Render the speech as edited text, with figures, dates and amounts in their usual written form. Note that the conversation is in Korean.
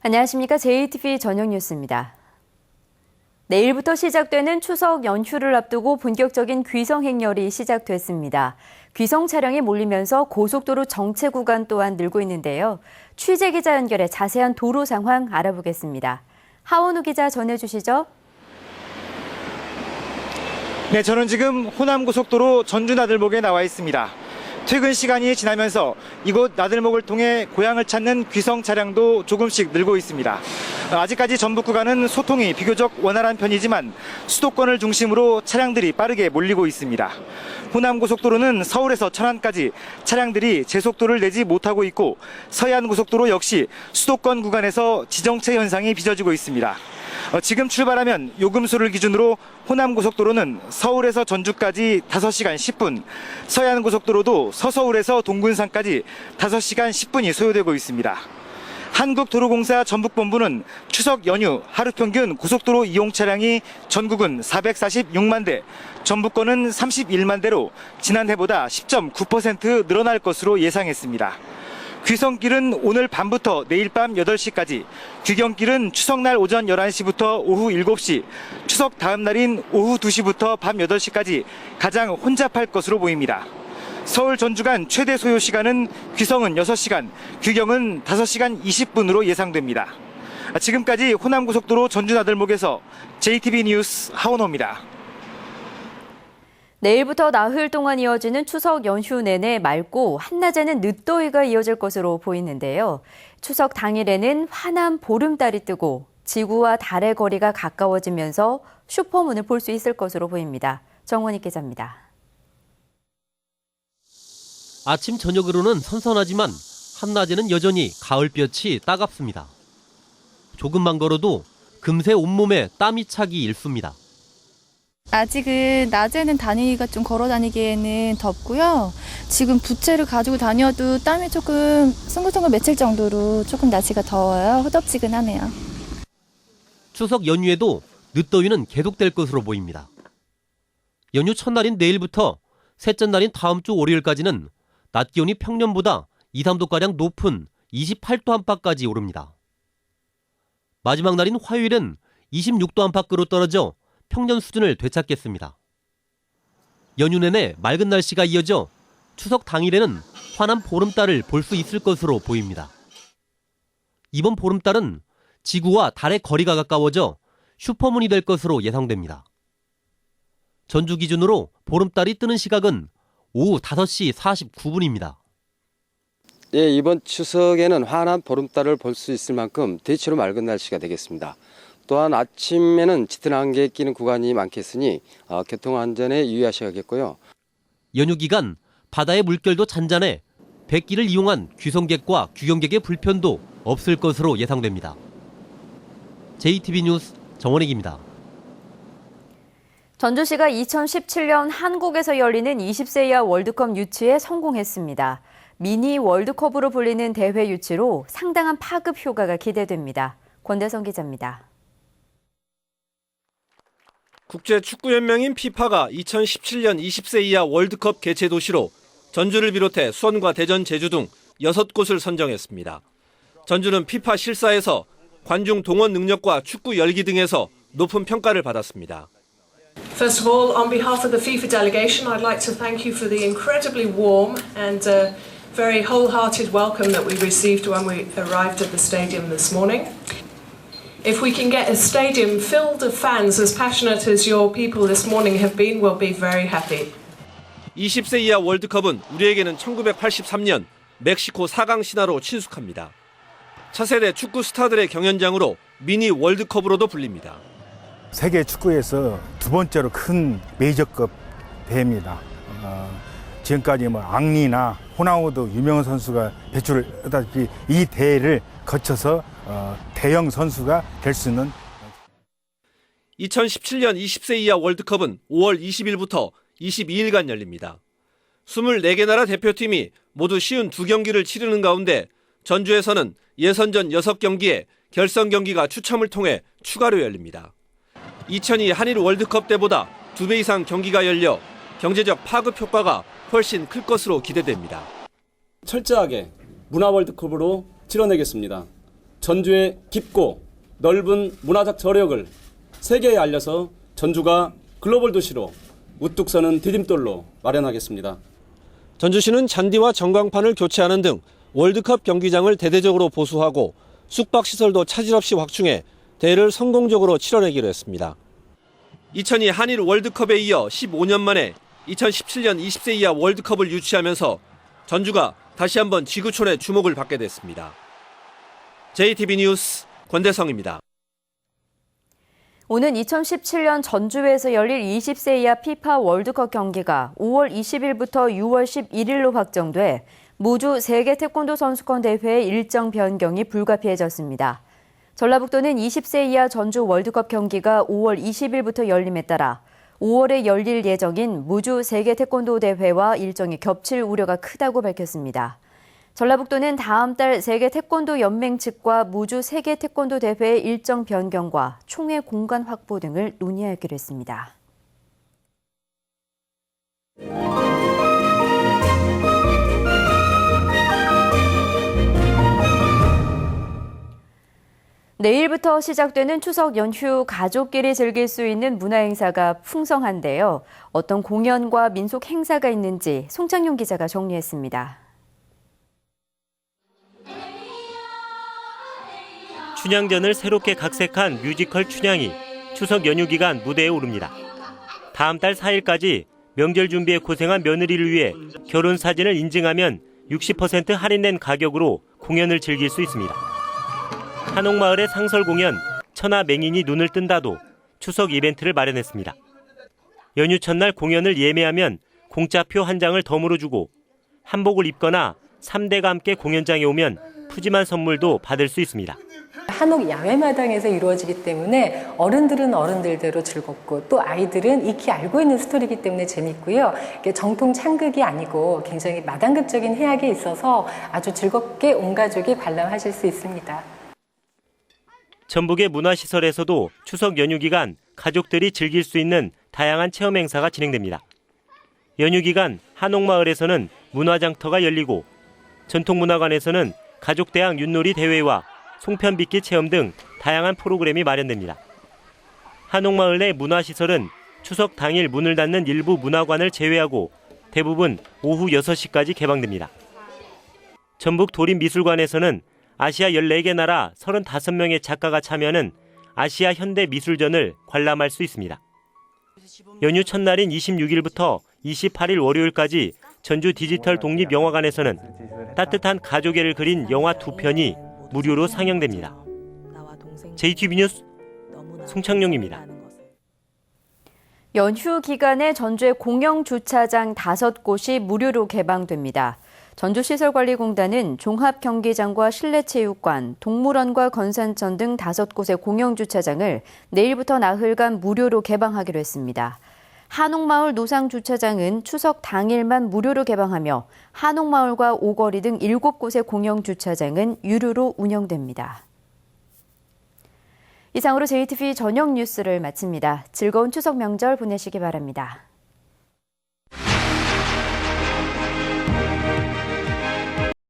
안녕하십니까. JTV 저녁 뉴스입니다. 내일부터 시작되는 추석 연휴를 앞두고 본격적인 귀성 행렬이 시작됐습니다. 귀성 차량이 몰리면서 고속도로 정체 구간 또한 늘고 있는데요. 취재 기자 연결해 자세한 도로 상황 알아보겠습니다. 하원우 기자 전해주시죠. 네, 저는 지금 호남고속도로 전주 나들목에 나와 있습니다. 퇴근 시간이 지나면서 이곳 나들목을 통해 고향을 찾는 귀성 차량도 조금씩 늘고 있습니다. 아직까지 전북 구간은 소통이 비교적 원활한 편이지만 수도권을 중심으로 차량들이 빠르게 몰리고 있습니다. 호남고속도로는 서울에서 천안까지 차량들이 제속도를 내지 못하고 있고 서해안고속도로 역시 수도권 구간에서 지정체 현상이 빚어지고 있습니다. 지금 출발하면 요금소를 기준으로 호남고속도로는 서울에서 전주까지 5시간 10분, 서해안고속도로도 서서울에서 동군산까지 5시간 10분이 소요되고 있습니다. 한국도로공사 전북본부는 추석 연휴 하루 평균 고속도로 이용 차량이 전국은 446만 대, 전북권은 31만 대로 지난해보다 10.9% 늘어날 것으로 예상했습니다. 귀성길은 오늘 밤부터 내일 밤 8시까지, 귀경길은 추석날 오전 11시부터 오후 7시, 추석 다음 날인 오후 2시부터 밤 8시까지 가장 혼잡할 것으로 보입니다. 서울 전주 간 최대 소요 시간은 귀성은 6시간, 귀경은 5시간 20분으로 예상됩니다. 지금까지 호남고속도로 전주 나들목에서 JTB 뉴스 하원호입니다. 내일부터 나흘 동안 이어지는 추석 연휴 내내 맑고 한낮에는 늦더위가 이어질 것으로 보이는데요. 추석 당일에는 환한 보름달이 뜨고 지구와 달의 거리가 가까워지면서 슈퍼문을 볼 수 있을 것으로 보입니다. 정원희 기자입니다. 아침 저녁으로는 선선하지만 한낮에는 여전히 가을볕이 따갑습니다. 조금만 걸어도 금세 온몸에 땀이 차기 일쑤입니다. 아직은 낮에는 다니기가 걸어 다니기에는 덥고요. 지금 부채를 가지고 다녀도 땀이 조금 송글송글 맺힐 정도로 조금 날씨가 더워요. 허덥지근하네요. 추석 연휴에도 늦더위는 계속될 것으로 보입니다. 연휴 첫날인 내일부터 셋째 날인 다음 주 월요일까지는 낮 기온이 평년보다 2, 3도가량 높은 28도 안팎까지 오릅니다. 마지막 날인 화요일은 26도 안팎으로 떨어져 평년 수준을 되찾겠습니다. 연휴 내내 맑은 날씨가 이어져 추석 당일에는 환한 보름달을 볼 수 있을 것으로 보입니다. 이번 보름달은 지구와 달의 거리가 가까워져 슈퍼문이 될 것으로 예상됩니다. 전주 기준으로 보름달이 뜨는 시각은 오후 5시 49분입니다. 예, 이번 추석에는 환한 보름달을 볼 수 있을 만큼 대체로 맑은 날씨가 되겠습니다. 또한 아침에는 짙은 안개 끼는 구간이 많겠으니 교통안전에 유의하셔야겠고요. 연휴 기간 바다의 물결도 잔잔해 백기를 이용한 귀성객과 귀경객의 불편도 없을 것으로 예상됩니다. JTB 뉴스 정원익입니다. 전주시가 2017년 한국에서 열리는 20세 이하 월드컵 유치에 성공했습니다. 미니 월드컵으로 불리는 대회 유치로 상당한 파급 효과가 기대됩니다. 권대성 기자입니다. 국제축구연맹인 피파가 2017년 20세 이하 월드컵 개최 도시로 전주를 비롯해 수원과 대전, 제주 등 6곳을 선정했습니다. 전주는 피파 실사에서 관중 동원 능력과 축구 열기 등에서 높은 평가를 받았습니다. First of all, on behalf of the FIFA delegation, I'd like to thank you for the incredibly warm and very wholehearted welcome that we received when we arrived at the stadium this morning. If we can get a stadium filled of fans as passionate as your people this morning have been, we'll be very happy. 20세 이하 월드컵은 우리에게는 1983년 멕시코 4강 신화로 친숙합니다. 차세대 축구 스타들의 경연장으로 미니 월드컵으로도 불립니다. 세계 축구에서 두 번째로 큰 메이저급 대회입니다. 지금까지 앙리나 호나우두 유명한 선수가 배출했다시피 이 대회를 거쳐서 대형 선수가 될 수 있는 2017년 20세 이하 월드컵은 5월 20일부터 22일간 열립니다. 24개 나라 대표팀이 모두 52경기를 치르는 가운데 전주에서는 예선전 6경기에 결선 경기가 추첨을 통해 추가로 열립니다. 2002 한일 월드컵 때보다 2배 이상 경기가 열려 경제적 파급 효과가 훨씬 클 것으로 기대됩니다. 철저하게 문화 월드컵으로 치러내겠습니다. 전주의 깊고 넓은 문화적 저력을 세계에 알려서 전주가 글로벌 도시로 우뚝 서는 디딤돌로 마련하겠습니다. 전주시는 잔디와 전광판을 교체하는 등 월드컵 경기장을 대대적으로 보수하고 숙박시설도 차질 없이 확충해 대회를 성공적으로 치러내기로 했습니다. 2002 한일 월드컵에 이어 15년 만에 2017년 20세 이하 월드컵을 유치하면서 전주가 다시 한번 지구촌의 주목을 받게 됐습니다. JTB 뉴스 권대성입니다. 오는 2017년 전주에서 열릴 20세 이하 피파 월드컵 경기가 5월 20일부터 6월 11일로 확정돼 무주 세계 태권도 선수권 대회의 일정 변경이 불가피해졌습니다. 전라북도는 20세 이하 전주 월드컵 경기가 5월 20일부터 열림에 따라 5월에 열릴 예정인 무주 세계 태권도 대회와 일정이 겹칠 우려가 크다고 밝혔습니다. 전라북도는 다음 달 세계 태권도 연맹 측과 무주 세계 태권도 대회의 일정 변경과 총회 공간 확보 등을 논의하기로 했습니다. 내일부터 시작되는 추석 연휴 가족끼리 즐길 수 있는 문화행사가 풍성한데요. 어떤 공연과 민속 행사가 있는지 송창용 기자가 정리했습니다. 춘향전을 새롭게 각색한 뮤지컬 춘향이 추석 연휴 기간 무대에 오릅니다. 다음 달 4일까지 명절 준비에 고생한 며느리를 위해 결혼 사진을 인증하면 60% 할인된 가격으로 공연을 즐길 수 있습니다. 한옥마을의 상설 공연 천하 맹인이 눈을 뜬다도 추석 이벤트를 마련했습니다. 연휴 첫날 공연을 예매하면 공짜표 한 장을 덤으로 주고 한복을 입거나 3대가 함께 공연장에 오면 푸짐한 선물도 받을 수 있습니다. 한옥 야외마당에서 이루어지기 때문에 어른들은 어른들대로 즐겁고 또 아이들은 익히 알고 있는 스토리이기 때문에 재밌고요. 이게 정통 창극이 아니고 굉장히 마당극적인 해악에 있어서 아주 즐겁게 온 가족이 관람하실 수 있습니다. 전북의 문화시설에서도 추석 연휴 기간 가족들이 즐길 수 있는 다양한 체험 행사가 진행됩니다. 연휴 기간 한옥마을에서는 문화장터가 열리고 전통문화관에서는 가족대항 윷놀이 대회와 송편빚기 체험 등 다양한 프로그램이 마련됩니다. 한옥마을 내 문화시설은 추석 당일 문을 닫는 일부 문화관을 제외하고 대부분 오후 6시까지 개방됩니다. 전북 도립미술관에서는 아시아 14개 나라 35명의 작가가 참여하는 아시아 현대미술전을 관람할 수 있습니다. 연휴 첫날인 26일부터 28일 월요일까지 전주 디지털 독립영화관에서는 따뜻한 가족애를 그린 영화 2편이 무료로 상영됩니다. JTB 뉴스 송창용입니다. 연휴 기간에 전주의 공영 주차장 5곳이 무료로 개방됩니다. 전주시설관리공단은 종합경기장과 실내체육관, 동물원과 건산천 등 5곳의 공영주차장을 내일부터 나흘간 무료로 개방하기로 했습니다. 한옥마을 노상주차장은 추석 당일만 무료로 개방하며 한옥마을과 오거리 등 7곳의 공영주차장은 유료로 운영됩니다. 이상으로 JTB 저녁 뉴스를 마칩니다. 즐거운 추석 명절 보내시기 바랍니다.